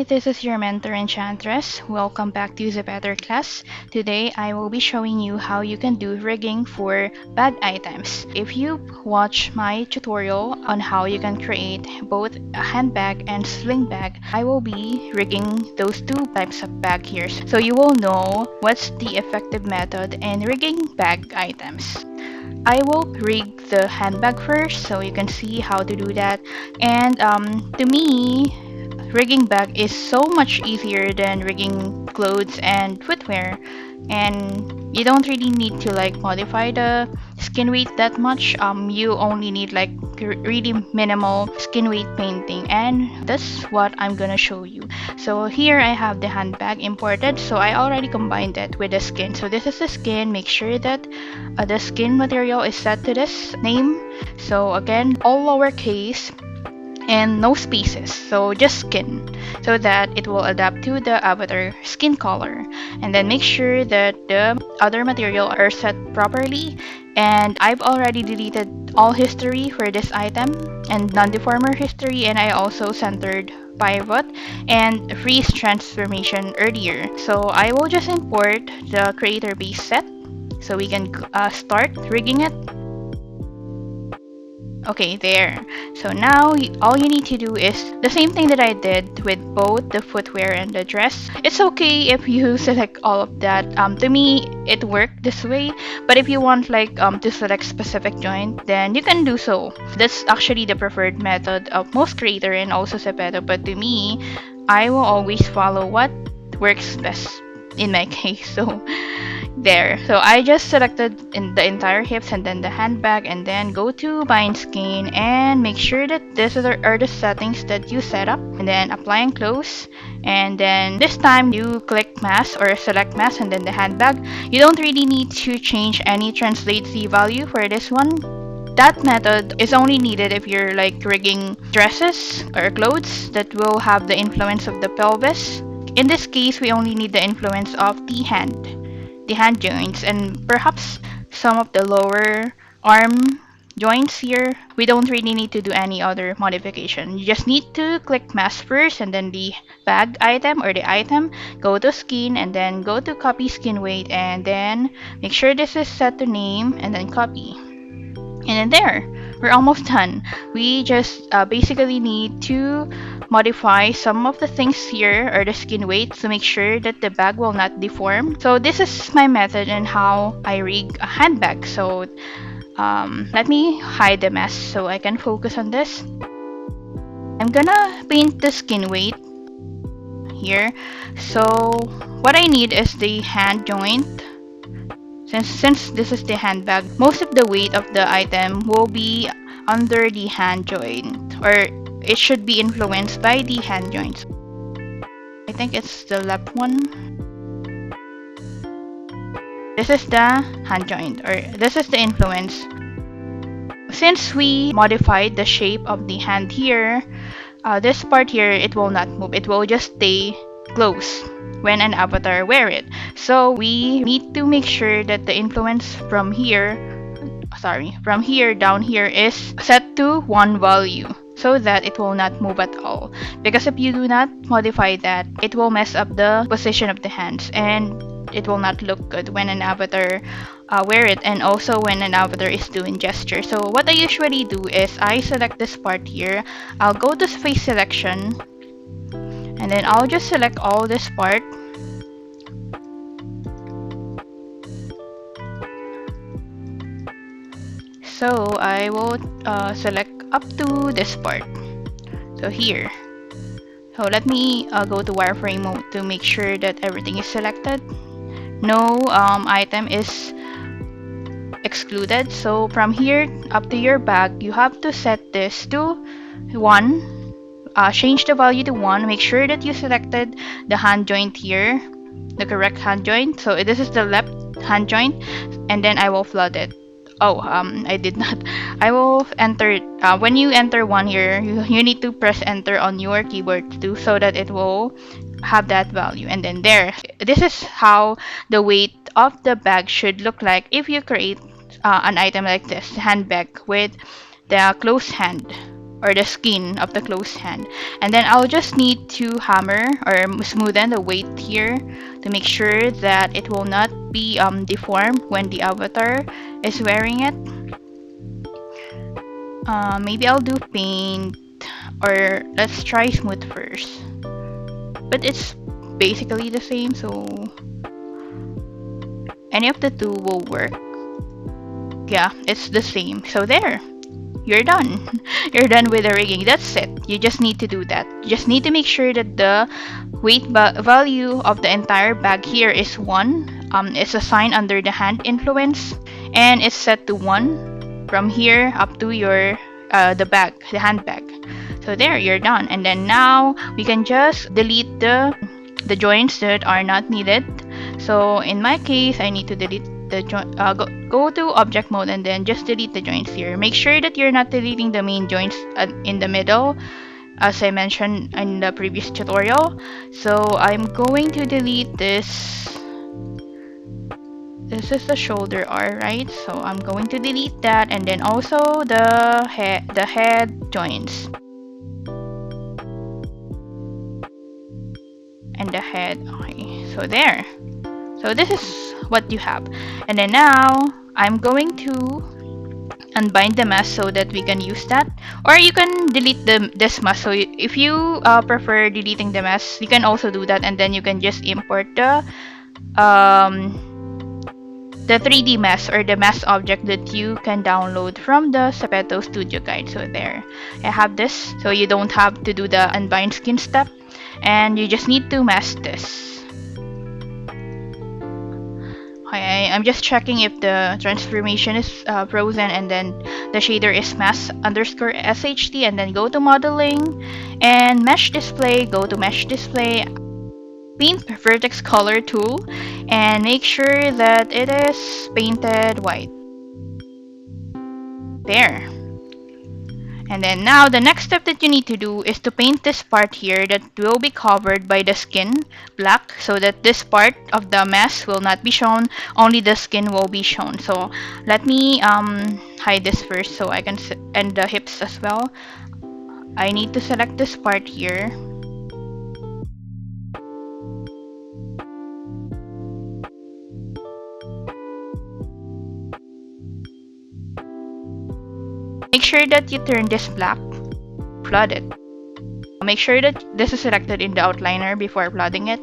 this is your mentor Enchantress. Welcome back to ZEPETOR Class. Today I will be showing you how you can do rigging for bag items. If you watch my tutorial on how you can create both a handbag and sling bag, I will be rigging those two types of bag here. So you will know what's the effective method in rigging bag items. I will rig the handbag first so you can see how to do that. And to me, rigging bag is so much easier than rigging clothes and footwear, and you don't really need to like modify the skin weight that much. You only need like really minimal skin weight painting, and that's what I'm gonna show you. So here I have the handbag imported, so I already combined it with the skin. So this is the skin. Make sure that the skin material is set to this name. So again, all lowercase and no spaces, so just skin, so that it will adapt to the avatar skin color. And then make sure that the other material are set properly, and I've already deleted all history for this item and non-deformer history, and I also centered pivot and freeze transformation earlier. So I will just import the creator base set so we can start rigging it. Okay, there. So now all you need to do is the same thing that I did with both the footwear and the dress. It's okay if you select all of that. To me, it worked this way. But if you want like to select specific joint, then you can do so. That's actually the preferred method of most creator and also ZEPETO. But to me, I will always follow what works best in my case. So there. So I just selected in the entire hips and then the handbag, and then go to bind skin and make sure that these are the settings that you set up, and then apply and close. And then this time you click mask or select mask and then the handbag. You don't really need to change any translate Z value for this one. That method is only needed if you're like rigging dresses or clothes that will have the influence of the pelvis. In this case, we only need the influence of the hand joints, and perhaps some of the lower arm joints here. We don't really need to do any other modification. You just need to click mask first, and then the bag item or the item, go to skin, and then go to copy skin weight, and then make sure this is set to name, and then copy. And then there, we're almost done. We just basically need to modify some of the things here or the skin weight to make sure that the bag will not deform. So this is my method and how I rig a handbag. So let me hide the mess so I can focus on this. I'm gonna paint the skin weight here. So what I need is the hand joint. Since this is the handbag, most of the weight of the item will be under the hand joint, or it should be influenced by the hand joints. I think it's the left one. This is the hand joint, or this is the influence. Since we modified the shape of the hand here, this part here, it will not move. It will just stay close when an avatar wear it. So we need to make sure that the influence from here down here is set to one value so that it will not move at all. Because if you do not modify that, it will mess up the position of the hands, and it will not look good when an avatar wear it, and also when an avatar is doing gesture. So what I usually do is I select this part here. I'll go to face selection, and then I'll just select all this part. So I will select up to this part. So here. So let me go to wireframe mode to make sure that everything is selected. No item is excluded. So from here up to your bag, you have to set this to 1. Change the value to 1. Make sure that you selected the hand joint here, the correct hand joint. So this is the left hand joint, and then I will flood it. Oh, I did not. I will enter. When you enter 1 here, you need to press enter on your keyboard too, so that it will have that value. And then there. This is how the weight of the bag should look like if you create an item like this handbag with the closed hand. or the skin of the closed hand. And then I'll just need to hammer or smoothen the weight here to make sure that it will not be deformed when the avatar is wearing it. Maybe I'll do paint, or let's try smooth first. But it's basically the same, so any of the two will work. Yeah, it's the same. So there, you're done. You're done with the rigging. That's it. You just need to do that. You just need to make sure that the weight value of the entire bag here is 1. It's assigned under the hand influence, and it's set to 1 from here up to your the handbag. So there, you're done. And then now we can just delete the joints that are not needed. So in my case, I need to delete the joint. Go to object mode and then just delete the joints here. Make sure that you're not deleting the main joints in the middle, as I mentioned in the previous tutorial. So I'm going to delete this. This is the shoulder R, right? So I'm going to delete that, and then also the head joints and the head. Okay, so there. So this is what you have. And then now I'm going to unbind the mask so that we can use that, or you can delete this mask. So if you prefer deleting the mask, you can also do that, and then you can just import the 3D mask or the mask object that you can download from the ZEPETO Studio Guide. So there, I have this, so you don't have to do the unbind skin step, and you just need to mask this. Okay, I'm just checking if the transformation is frozen, and then the shader is mask underscore SHD, and then go to modeling and mesh display, go to mesh display, paint vertex color tool, and make sure that it is painted white. There. And then now the next step that you need to do is to paint this part here that will be covered by the skin black, so that this part of the mask will not be shown, only the skin will be shown. So let me hide this first so I can and the hips as well. I need to select this part here. Make sure that you turn this black, flood it. Make sure that this is selected in the outliner before flooding it.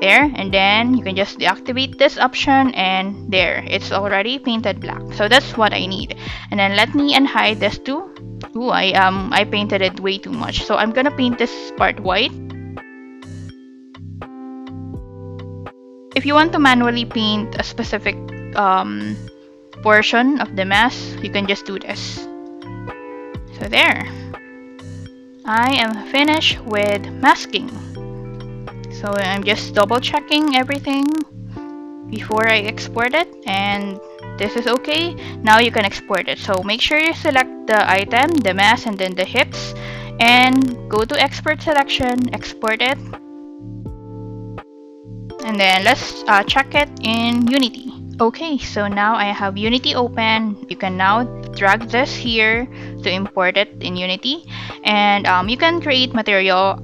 There, and then you can just deactivate this option, and there, it's already painted black. So that's what I need. And then let me unhide this too. Ooh, I painted it way too much. So I'm gonna paint this part white. If you want to manually paint a specific portion of the mask, you can just do this. So there, I am finished with masking. So I'm just double checking everything before I export it, and this is okay. Now you can export it. So make sure you select the item, the mask, and then the hips, and go to export selection, export it, and then let's check it in Unity. Okay, so now I have Unity open. You can now drag this here to import it in Unity, and you can create material.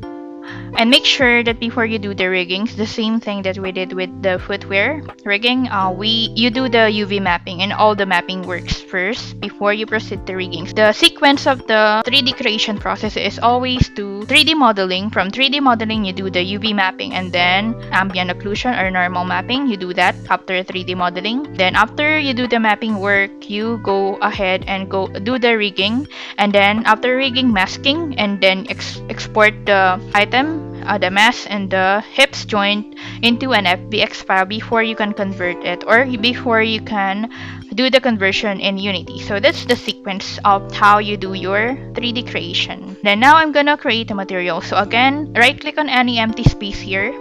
And make sure that before you do the riggings, the same thing that we did with the footwear rigging, you do the UV mapping, and all the mapping works first before you proceed to riggings. The sequence of the 3D creation process is always to 3D modeling. From 3D modeling, you do the UV mapping, and then ambient occlusion or normal mapping, you do that after 3D modeling. Then after you do the mapping work, you go ahead and go do the rigging, and then after rigging, masking, and then export the item, the mask and the hips joint into an FBX file before you can convert it, or before you can do the conversion in Unity. So that's the sequence of how you do your 3D creation. Then now I'm gonna create a material. So again, right click on any empty space here.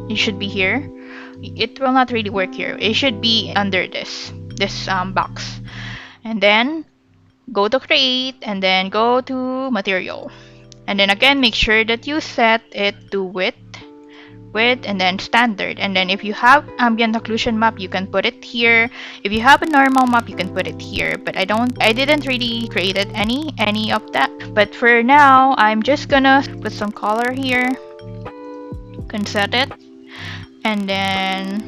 It should be here. It will not really work here. It should be under this box. And then go to create, and then go to material. And then again, make sure that you set it to width width, and then standard. And then if you have ambient occlusion map, you can put it here. If you have a normal map, you can put it here. But I didn't really created any of that. But for now, I'm just gonna put some color here. Can set it, and then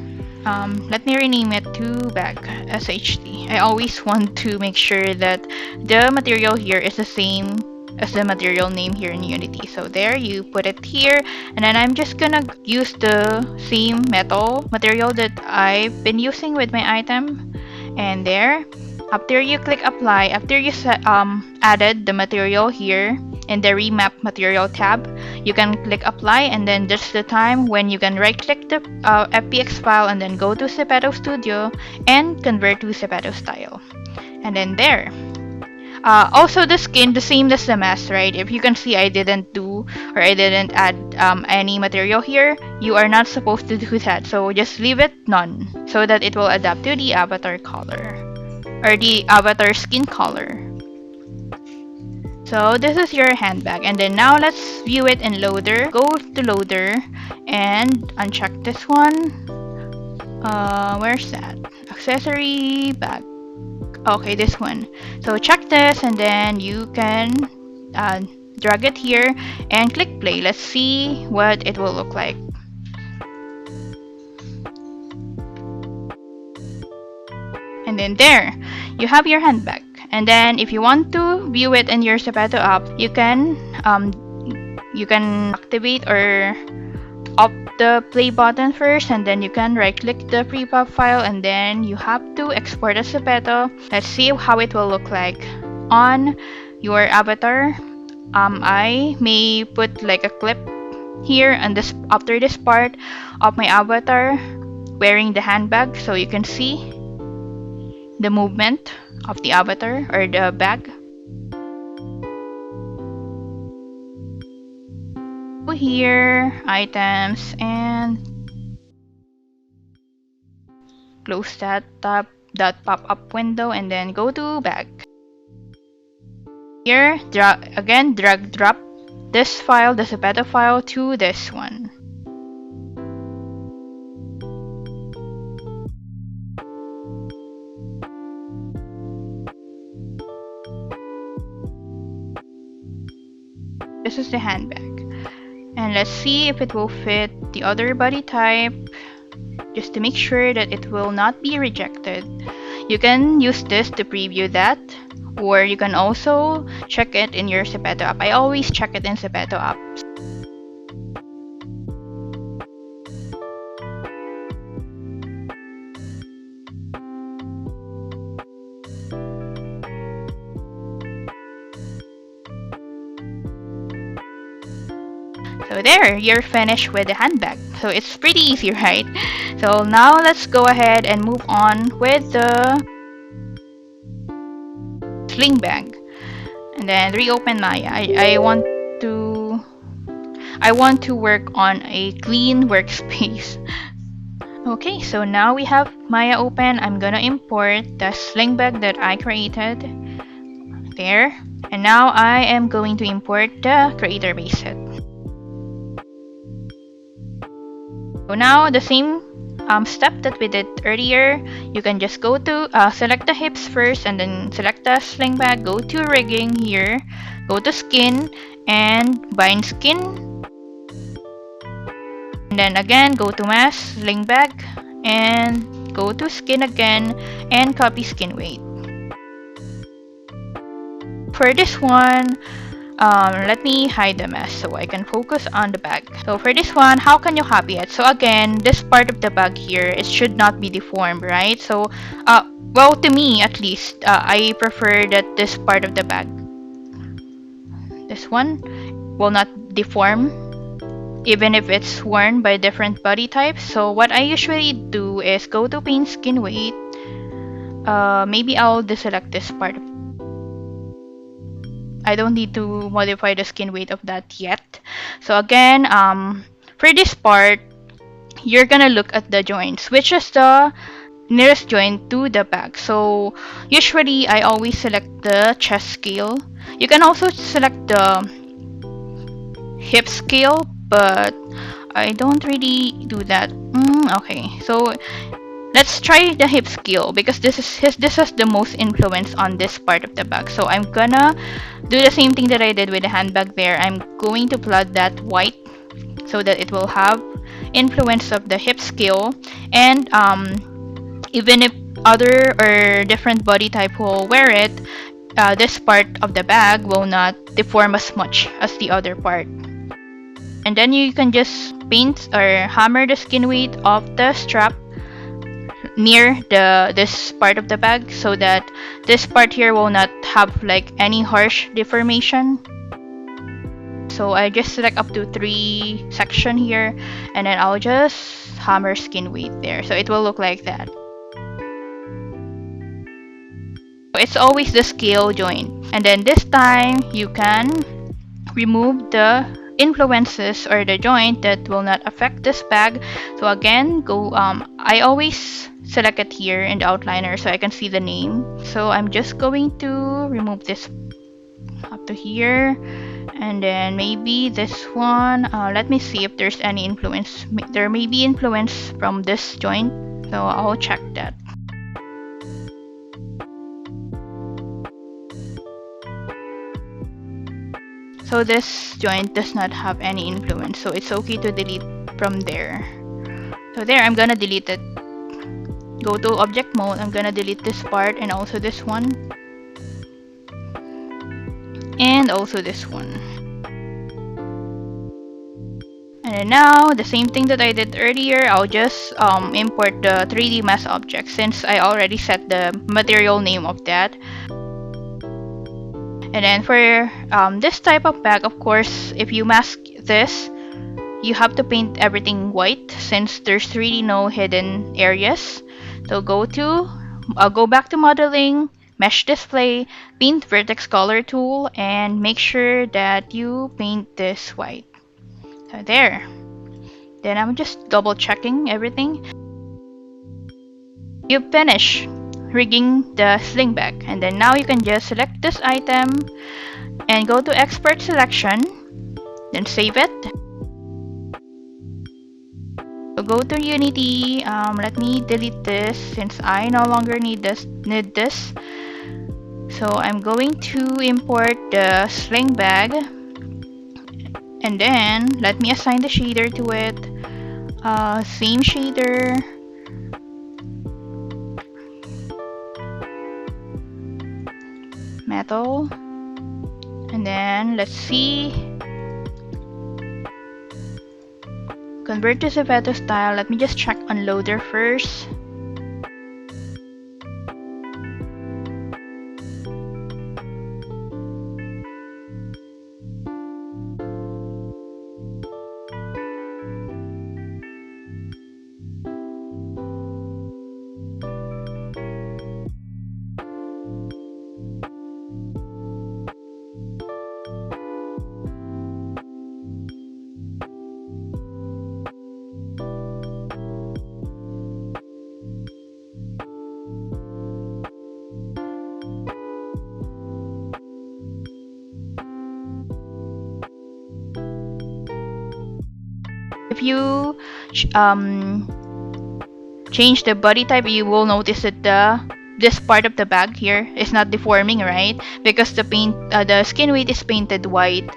let me rename it to bag SHD. I always want to make sure that the material here is the same as the material name here in Unity. So there, you put it here, and then I'm just gonna use the same metal material that I've been using with my item. And there, after you click apply, after you added the material here in the remap material tab, you can click apply, and then that's the time when you can right click the FBX file and then go to ZEPETO Studio and convert to ZEPETO style. And then there. Also the skin, the same as the mask, right? If you can see, I didn't add any material here. You are not supposed to do that, so just leave it none so that it will adapt to the avatar color or the avatar skin color. So this is your handbag, and then now let's view it in loader. Go to loader and uncheck this one. Where's that? Accessory bag. Okay, this one. So check this, and then you can drag it here and click play. Let's see what it will look like. And then there, you have your handbag. And then if you want to view it in your ZEPETO app, you can activate or up the play button first, and then you can right click the prepop file, and then you have to export as ZEPETO. Let's see how it will look like on your avatar. I may put like a clip here and this after this part of my avatar wearing the handbag, so you can see the movement of the avatar or the bag. Here, items, and close that pop-up window, and then go to bag. Here, drag drop this file, the ZEPETO file, to this one. This is the handbag. And let's see if it will fit the other body type, just to make sure that it will not be rejected. You can use this to preview that, or you can also check it in your ZEPETO app. I always check it in ZEPETO app. So there, you're finished with the handbag. So it's pretty easy, right? So now let's go ahead and move on with the sling bag. And then reopen Maya. I want to work on a clean workspace. Okay, so now we have Maya open. I'm gonna import the sling bag that I created. There. And now I am going to import the creator base set. So now the same step that we did earlier, you can just go to select the hips first, and then select the sling bag, go to rigging here, go to skin and bind skin, and then again go to mask, sling bag, and go to skin again and copy skin weight. For this one, let me hide the mask so I can focus on the bag. So for this one, how can you copy it? So again, this part of the bag here, it should not be deformed, right? So, well, to me at least, I prefer that this part of the bag, this one, will not deform even if it's worn by different body types. So what I usually do is go to paint skin weight. Maybe I'll deselect this part. I don't need to modify the skin weight of that yet. So again, for this part, you're gonna look at the joints, which is the nearest joint to the back. So usually I always select the chest scale. You can also select the hip scale, but I don't really do that. Okay, so let's try the hip skill because this has the most influence on this part of the bag. So I'm gonna do the same thing that I did with the handbag there. I'm going to plot that white so that it will have influence of the hip skill, and even if other or different body type will wear it, this part of the bag will not deform as much as the other part. And then you can just paint or hammer the skin weight of the strap near this part of the bag so that this part here will not have like any harsh deformation. So I just select up to 3 section here, and then I'll just hammer skin weight there so it will look like that. It's always the scale joint, and then this time you can remove the influences or the joint that will not affect this bag. So again, go I always select it here in the outliner so I can see the name. So I'm just going to remove this up to here, and then maybe this one. Let me see if there's any influence. There may be influence from this joint, so I'll check that. So this joint does not have any influence, so it's okay to delete from there. So there, I'm gonna delete it. Go to object mode, I'm gonna delete this part and also this one. And also this one. And then now, the same thing that I did earlier, I'll just import the 3D mask object since I already set the material name of that. And then for this type of bag, of course, if you mask this, you have to paint everything white since there's really no hidden areas. So go back to modeling, mesh display, paint vertex color tool, and make sure that you paint this white. So there. Then I'm just double checking everything. You finish rigging the sling bag, and then now you can just select this item and go to export selection, then save it. So go to Unity. Let me delete this since I no longer need this. So I'm going to import the sling bag, and then let me assign the shader to it. Same shader. Metal. And then let's see. Convert to ZEPETO style. Let me just check on loader first. If you change the body type, you will notice that this part of the bag here is not deforming, right? Because the skin weight is painted white,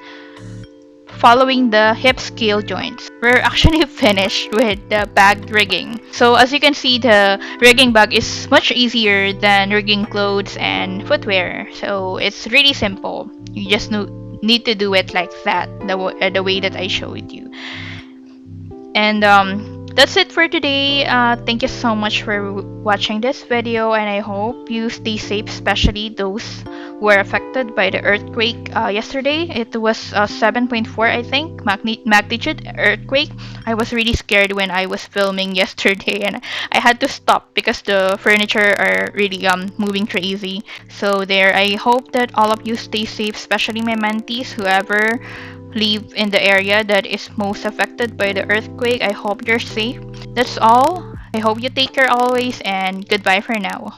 following the hip scale joints. We're actually finished with the bag rigging. So as you can see, the rigging bag is much easier than rigging clothes and footwear. So it's really simple. You just need to do it like that, the way that I showed you. And that's it for today. Thank you so much for watching this video, and I hope you stay safe, especially those who were affected by the earthquake yesterday. It was 7.4, I think, magnitude earthquake. I was really scared when I was filming yesterday, and I had to stop because the furniture are really moving crazy. So there, I hope that all of you stay safe, especially my mentees, whoever live in the area that is most affected by the earthquake. I hope you're safe. That's all. I hope you take care always, and goodbye for now.